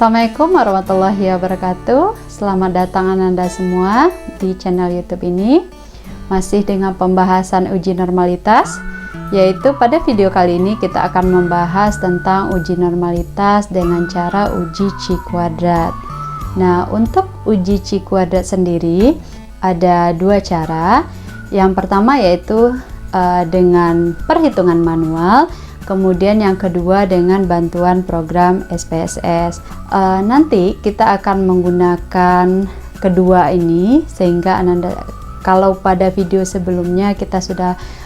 Assalamualaikum warahmatullahi wabarakatuh. Selamat datang Ananda semua di channel YouTube ini. Masih dengan pembahasan uji normalitas, yaitu pada video kali ini kita akan membahas tentang uji normalitas dengan cara uji Chi kuadrat. Nah, untuk uji Chi kuadrat sendiri ada dua cara. Yang pertama yaitu dengan perhitungan manual. Kemudian yang kedua dengan bantuan program SPSS. Nanti kita akan menggunakan kedua ini sehingga Ananda, kalau pada video sebelumnya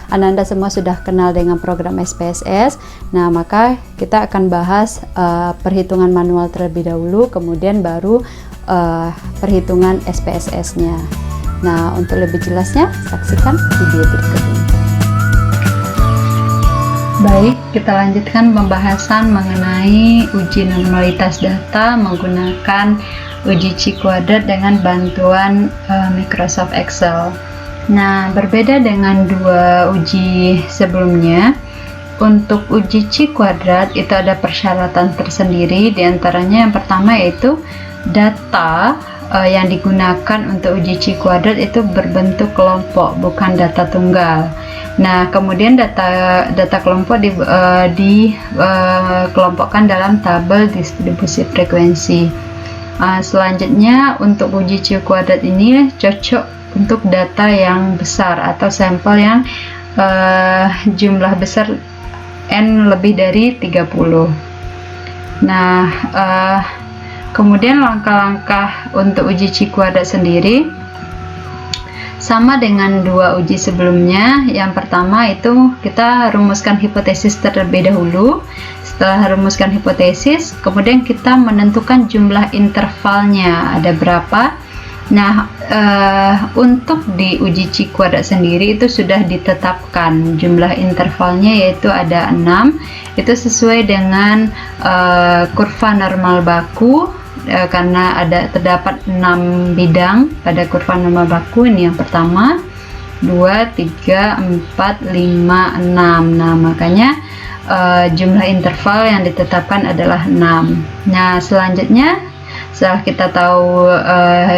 Ananda semua sudah kenal dengan program SPSS. Nah, maka kita akan bahas perhitungan manual terlebih dahulu, kemudian baru perhitungan SPSS-nya. Nah, untuk lebih jelasnya saksikan video berikut ini. Baik, kita lanjutkan pembahasan mengenai uji normalitas data menggunakan uji Chi kuadrat dengan bantuan Microsoft Excel. Nah, berbeda dengan dua uji sebelumnya, untuk uji Chi kuadrat itu ada persyaratan tersendiri. Di antaranya yang pertama yaitu data yang digunakan untuk uji Chi kuadrat itu berbentuk kelompok, bukan data tunggal. Nah, kemudian data kelompok dikelompokkan dalam tabel distribusi frekuensi. Selanjutnya untuk uji Chi kuadrat ini cocok untuk data yang besar atau sampel yang jumlah besar N lebih dari 30. Nah, kemudian langkah-langkah untuk uji Chi kuadrat sendiri sama dengan dua uji sebelumnya. Yang pertama itu kita rumuskan hipotesis terlebih dahulu. Setelah rumuskan hipotesis, kemudian kita menentukan jumlah intervalnya ada berapa. Nah, untuk di uji Chi kuadrat sendiri itu sudah ditetapkan jumlah intervalnya, yaitu ada 6. Itu sesuai dengan kurva normal baku. Karena terdapat 6 bidang pada kurva normal baku. Ini yang pertama, 2, 3, 4, 5, 6. Nah, makanya jumlah interval yang ditetapkan adalah 6. Nah, selanjutnya setelah kita tahu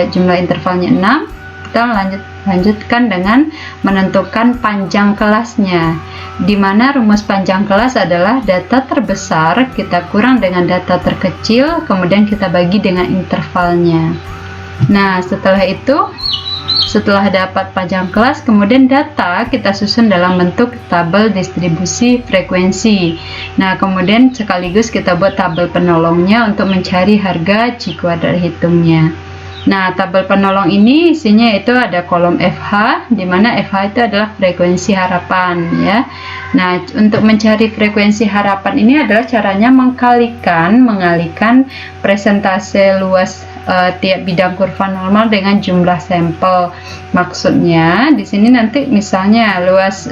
jumlah intervalnya 6, kita lanjutkan dengan menentukan panjang kelasnya, di mana rumus panjang kelas adalah data terbesar kita kurang dengan data terkecil, kemudian kita bagi dengan intervalnya. Nah, setelah dapat panjang kelas, kemudian data kita susun dalam bentuk tabel distribusi frekuensi. Nah, kemudian sekaligus kita buat tabel penolongnya untuk mencari harga Chi kuadrat hitungnya. Nah, tabel penolong ini isinya itu ada kolom FH, di mana FH itu adalah frekuensi harapan, ya. Nah, untuk mencari frekuensi harapan ini adalah caranya mengalihkan presentase luas tiap bidang kurva normal dengan jumlah sampel. Maksudnya di sini nanti misalnya luas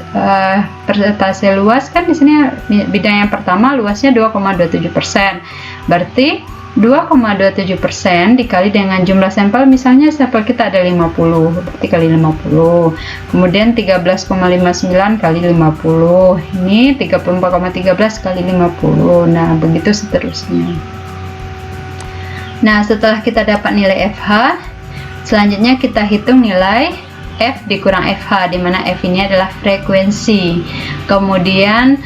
persentase luas kan di sini bidang yang pertama luasnya 2,27%. Berarti 2,27% dikali dengan jumlah sampel, misalnya sampel kita ada 50, berarti kali 50. Kemudian 13,59 kali 50. Ini 34,13 kali 50. Nah, begitu seterusnya. Nah, setelah kita dapat nilai FH, selanjutnya kita hitung nilai F dikurang FH, di mana F ini adalah frekuensi. Kemudian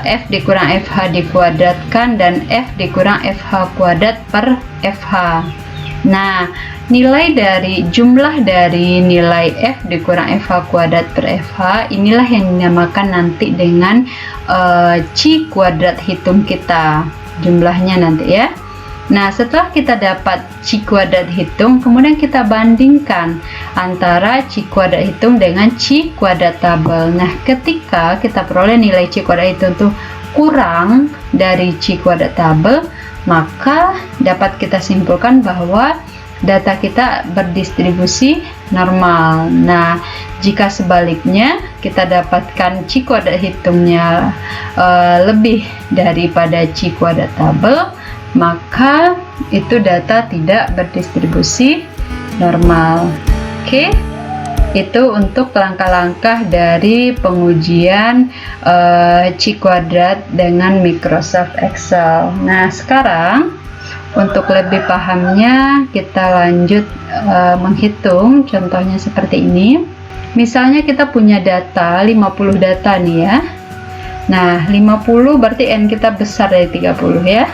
F dikurang FH dikuadratkan dan F dikurang FH kuadrat per FH. Nah, jumlah dari nilai F dikurang FH kuadrat per FH inilah yang dinamakan nanti dengan Chi kuadrat hitung kita, jumlahnya nanti, ya. Nah, setelah kita dapat Chi kuadrat hitung, kemudian kita bandingkan antara Chi kuadrat hitung dengan Chi kuadrat tabel. Nah, ketika kita peroleh nilai Chi kuadrat hitung itu kurang dari Chi kuadrat tabel, maka dapat kita simpulkan bahwa data kita berdistribusi normal. Nah, jika sebaliknya kita dapatkan Chi kuadrat hitungnya lebih daripada Chi kuadrat tabel, maka itu data tidak berdistribusi normal. Oke, itu untuk langkah-langkah dari pengujian Chi kuadrat dengan Microsoft Excel. Nah, sekarang Untuk lebih pahamnya, kita lanjut menghitung. Contohnya seperti ini. Misalnya kita punya data 50 data nih ya. Nah, 50 berarti N kita besar dari 30 ya.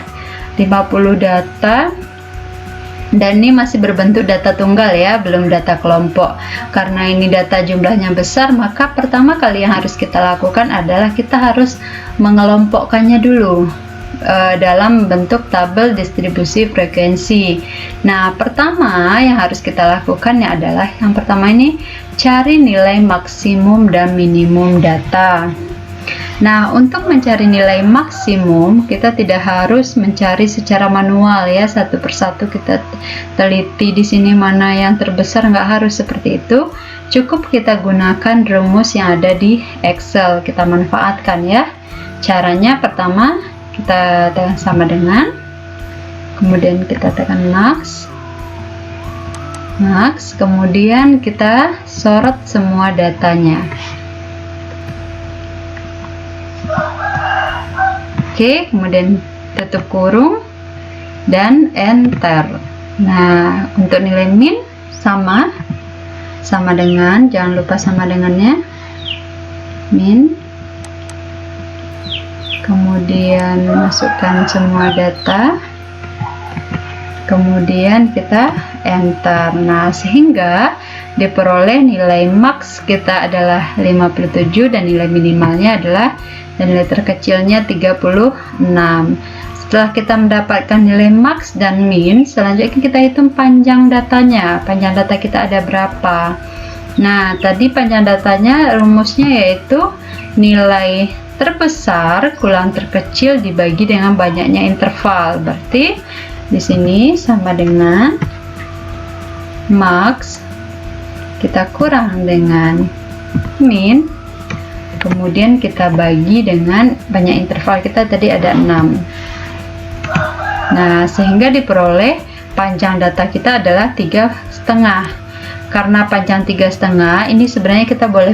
50 data, dan ini masih berbentuk data tunggal ya, belum data kelompok. Karena ini data jumlahnya besar, maka pertama kali yang harus kita lakukan adalah kita harus mengelompokkannya dulu dalam bentuk tabel distribusi frekuensi. Nah, pertama yang harus kita lakukan adalah yang pertama ini cari nilai maksimum dan minimum data. Nah, untuk mencari nilai maksimum, kita tidak harus mencari secara manual ya, satu persatu kita teliti di sini mana yang terbesar, nggak harus seperti itu. Cukup kita gunakan rumus yang ada di Excel, kita manfaatkan ya. Caranya pertama, kita tekan sama dengan, kemudian kita tekan max, kemudian kita sorot semua datanya. Oke, kemudian tutup kurung dan enter. Nah, untuk nilai min sama dengan, jangan lupa sama dengannya, min, kemudian masukkan semua data, kemudian kita enter. Nah, sehingga diperoleh nilai max kita adalah 57 dan nilai minimalnya adalah, dan nilai terkecilnya 36. Setelah kita mendapatkan nilai max dan min, selanjutnya kita hitung panjang datanya. Panjang data kita ada berapa? Nah, tadi panjang datanya rumusnya yaitu nilai terbesar kurang terkecil dibagi dengan banyaknya interval. Berarti di sini sama dengan max kita kurang dengan min, kemudian kita bagi dengan banyak interval kita tadi ada 6. Nah, sehingga diperoleh panjang data kita adalah 3,5. Karena panjang 3,5 ini sebenarnya kita boleh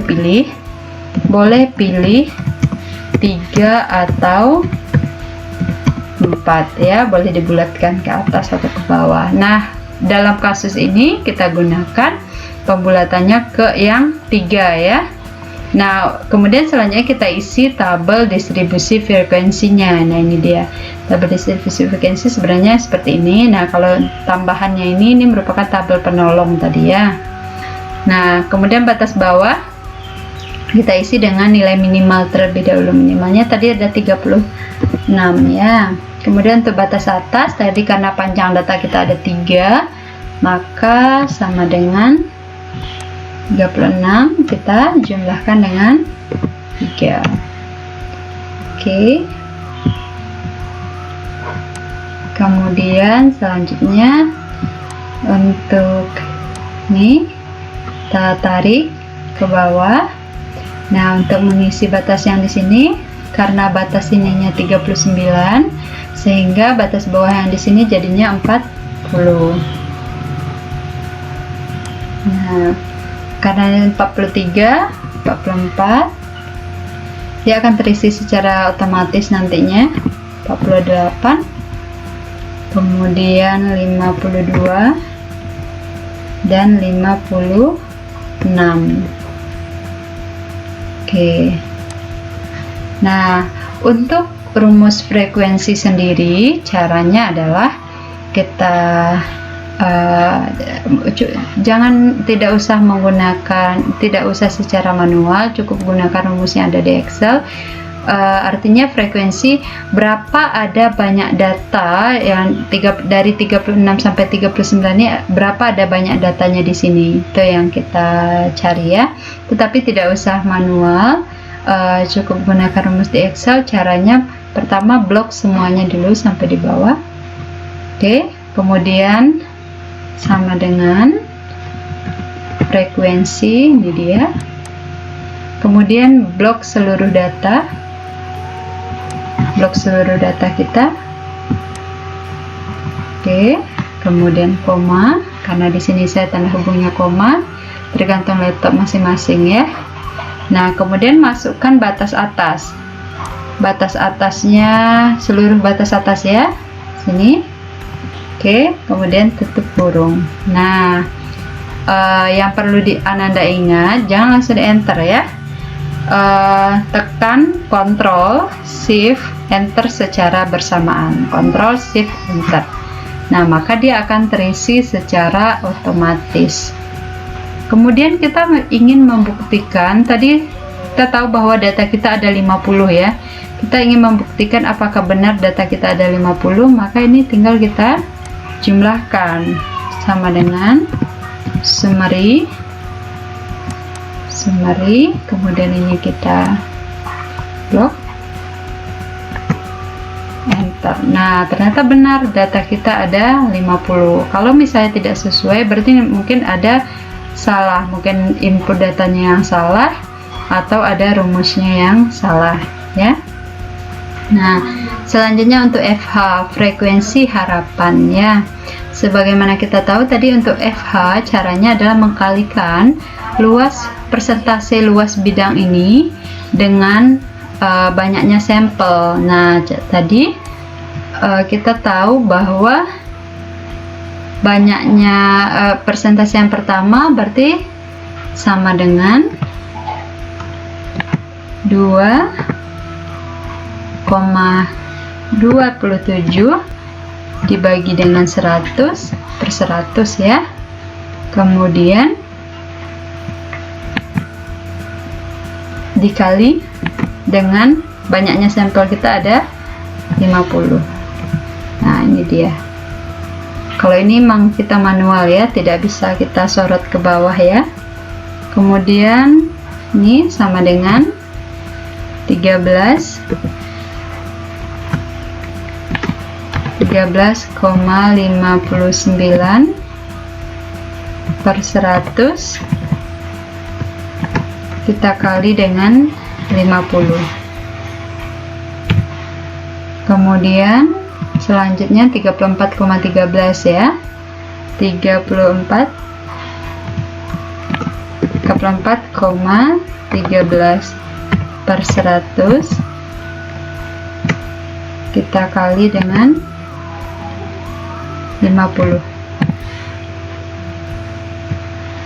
pilih 3 atau 4 ya, boleh dibulatkan ke atas atau ke bawah. Nah, dalam kasus ini kita gunakan pembulatannya ke yang 3 ya. Nah, kemudian selanjutnya kita isi tabel distribusi frekuensinya. Nah, ini dia tabel distribusi frekuensi sebenarnya seperti ini. Nah, kalau tambahannya ini merupakan tabel penolong tadi ya. Nah, kemudian batas bawah kita isi dengan nilai minimal terlebih dahulu. Minimalnya tadi ada 36 ya. Kemudian untuk batas atas tadi karena panjang data kita ada 3, maka sama dengan 36 kita jumlahkan dengan 3. Oke. Kemudian selanjutnya untuk ini kita tarik ke bawah. Nah, untuk mengisi batas yang di sini, karena batas ininya 39, sehingga batas bawah yang di sini jadinya 40. Nah, karena 43, 44 dia akan terisi secara otomatis nantinya. 48, kemudian 52 dan 56. Oke. Nah, untuk rumus frekuensi sendiri caranya adalah kita tidak usah secara manual, cukup gunakan rumus yang ada di Excel. Artinya frekuensi berapa ada banyak data yang dari 36 sampai 39 ini, berapa ada banyak datanya di sini, itu yang kita cari ya. Tetapi tidak usah manual, cukup gunakan rumus di Excel. Caranya pertama blok semuanya dulu sampai di bawah. Oke, kemudian sama dengan frekuensi, ini dia. Kemudian blok seluruh data kita. Oke, kemudian koma, karena di sini saya tanda hubungnya koma, tergantung laptop masing-masing ya. Nah, kemudian masukkan batas atas. Batas atasnya, seluruh batas atas ya. Sini. Oke, kemudian tutup kurung. Nah, yang perlu Ananda ingat, jangan langsung di enter ya. Tekan Ctrl Shift Enter secara bersamaan. Ctrl Shift Enter. Nah, maka dia akan terisi secara otomatis. Kemudian kita ingin membuktikan, tadi kita tahu bahwa data kita ada 50 ya. Kita ingin membuktikan apakah benar data kita ada 50, maka ini tinggal kita jumlahkan sama dengan summary, kemudian ini kita blok, enter. Nah, ternyata benar data kita ada 50. Kalau misalnya tidak sesuai, berarti mungkin ada salah, mungkin input datanya yang salah atau ada rumusnya yang salah ya. Nah, selanjutnya untuk FH, frekuensi harapan ya. Sebagaimana kita tahu tadi, untuk FH caranya adalah mengkalikan persentase luas bidang ini dengan banyaknya sampel. Nah, tadi kita tahu bahwa banyaknya persentase yang pertama berarti sama dengan 2,27 dibagi dengan 100 per 100 ya. Kemudian dikali dengan banyaknya sampel kita ada 50. Nah, ini dia. Kalau ini memang kita manual ya, tidak bisa kita sorot ke bawah ya. Kemudian ini sama dengan 13,59 per 100 kita kali dengan 50. Kemudian selanjutnya 34,13 ya. 34,13 per 100 kita kali dengan 50.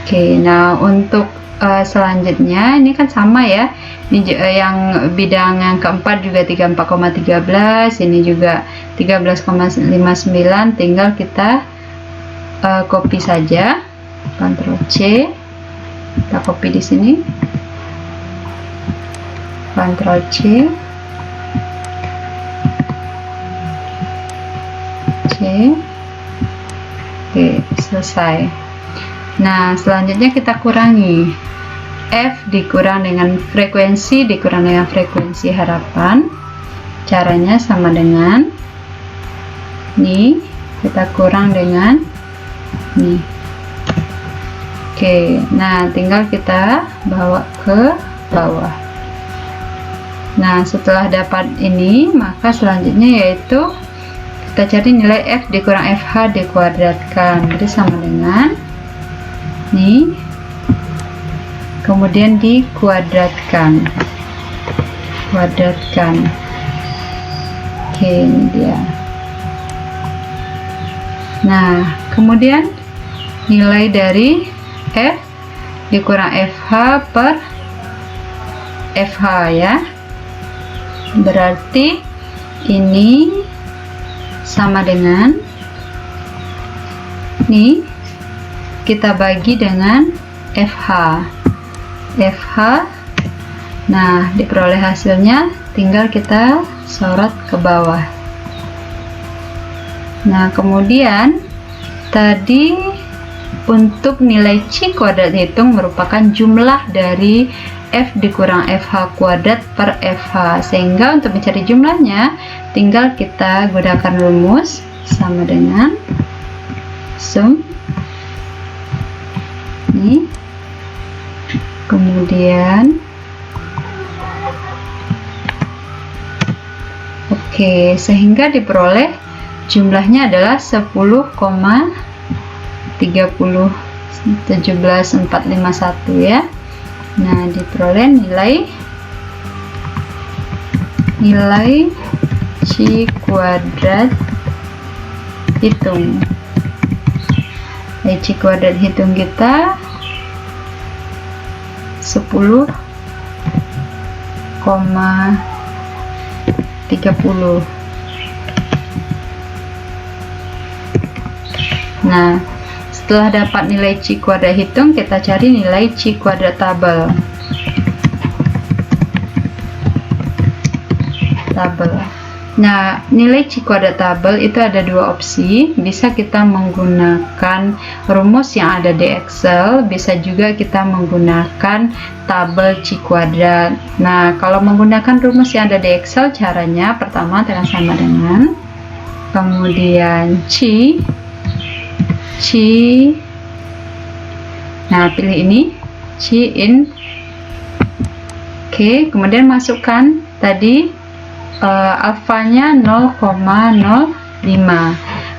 Oke, nah untuk selanjutnya ini kan sama ya. Ini yang bidang yang keempat juga 34,13, ini juga 13,59, tinggal kita copy saja. Ctrl C, kita copy di sini. Ctrl C, oke, selesai. Nah, selanjutnya kita kurangi. F dikurang dengan frekuensi dikurang dengan frekuensi harapan. Caranya sama dengan ini, kita kurang dengan ini. Oke, nah tinggal kita bawa ke bawah. Nah, setelah dapat ini, maka selanjutnya yaitu kita cari nilai F dikurang FH dikuadratkan. Jadi sama dengan ini, kemudian dikuadratkan. Oke, ini dia. Nah, kemudian nilai dari F dikurang FH per FH ya. Berarti ini sama dengan ini kita bagi dengan FH. Nah, diperoleh hasilnya tinggal kita sorot ke bawah. Nah, kemudian tadi untuk nilai C kuadrat dihitung merupakan jumlah dari F dikurang FH kuadrat per FH, sehingga untuk mencari jumlahnya tinggal kita gunakan rumus sama dengan sum ini, kemudian oke, sehingga diperoleh jumlahnya adalah 10,3071451 ya. Nah, diperoleh nilai C kuadrat hitung. Nilai C kuadrat hitung kita 10,30. Nah, setelah dapat nilai C kuadrat hitung, kita cari nilai C kuadrat tabel. Nah, nilai C kuadrat tabel itu ada dua opsi. Bisa kita menggunakan rumus yang ada di Excel, bisa juga kita menggunakan tabel C kuadrat. Nah, kalau menggunakan rumus yang ada di Excel, caranya pertama dengan sama dengan, kemudian C. Nah, pilih ini C in K, kemudian masukkan tadi alfanya 0,05,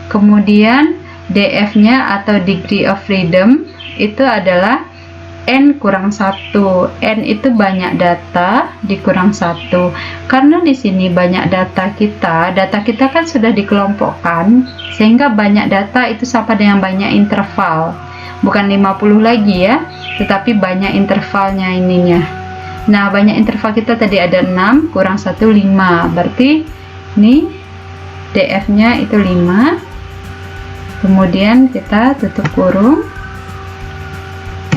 kemudian df nya atau degree of freedom itu adalah n kurang 1. N itu banyak data dikurang 1. Karena di sini banyak data kita kan sudah dikelompokkan, sehingga banyak data itu sama dengan banyak interval. Bukan 50 lagi ya, tetapi banyak intervalnya ininya. Nah, banyak interval kita tadi ada 6 kurang 1 5. Berarti ini df-nya itu 5. Kemudian kita tutup kurung,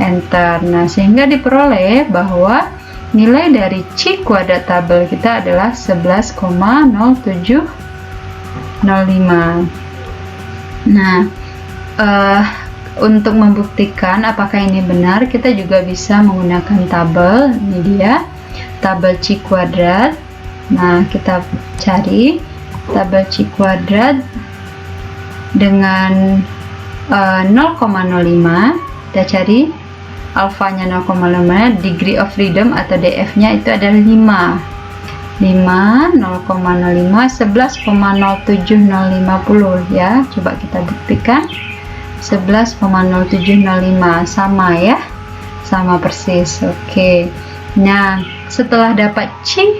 enter. Nah, sehingga diperoleh bahwa nilai dari C kuadrat tabel kita adalah 11,0705. Nah, untuk membuktikan apakah ini benar, kita juga bisa menggunakan tabel. Ini dia tabel C kuadrat. Nah, kita cari tabel C kuadrat dengan 0,05. Kita cari alfanya 0,05, degree of freedom atau df nya itu adalah 5, 0,05, 11,07050 ya. Coba kita buktikan. 11,0705 sama ya, sama persis. Oke. Nah, setelah dapat C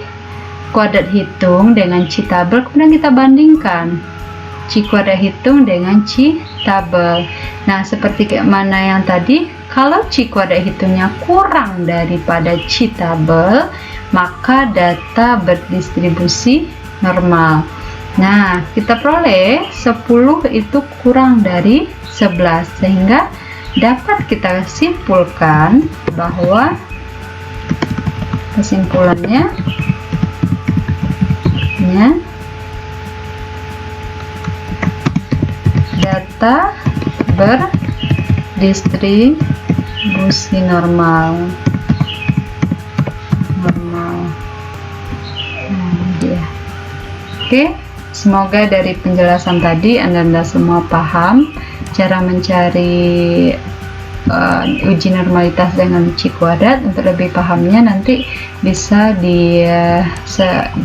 kuadrat hitung dengan C tabel, kemudian kita bandingkan C kuadrat hitung dengan C tabel. Nah, seperti kayak mana yang tadi, kalau C kuadrat hitungnya kurang daripada C tabel, maka data berdistribusi normal. Nah, kita peroleh 10 itu kurang dari 11, sehingga dapat kita simpulkan bahwa kesimpulannya data berdistribusi normal. Oke, semoga dari penjelasan tadi Anda semua paham cara mencari uji normalitas dengan C kuadrat. Untuk lebih pahamnya nanti bisa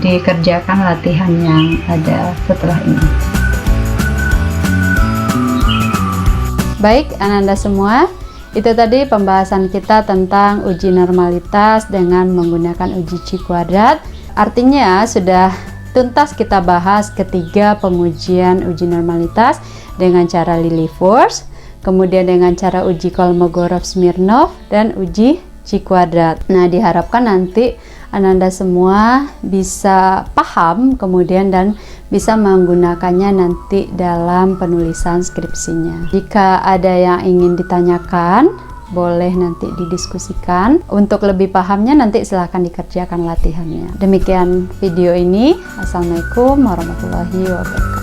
dikerjakan latihan yang ada setelah ini. Baik, Anda semua, itu tadi pembahasan kita tentang uji normalitas dengan menggunakan uji C kuadrat. Artinya sudah tuntas kita bahas ketiga pengujian uji normalitas dengan cara Lilliefors, kemudian dengan cara uji Kolmogorov-Smirnov, dan uji C kuadrat. Nah, diharapkan nanti Anda semua bisa paham kemudian dan bisa menggunakannya nanti dalam penulisan skripsinya. Jika ada yang ingin ditanyakan, boleh nanti didiskusikan. Untuk lebih pahamnya nanti silahkan dikerjakan latihannya. Demikian video ini. Assalamualaikum warahmatullahi wabarakatuh.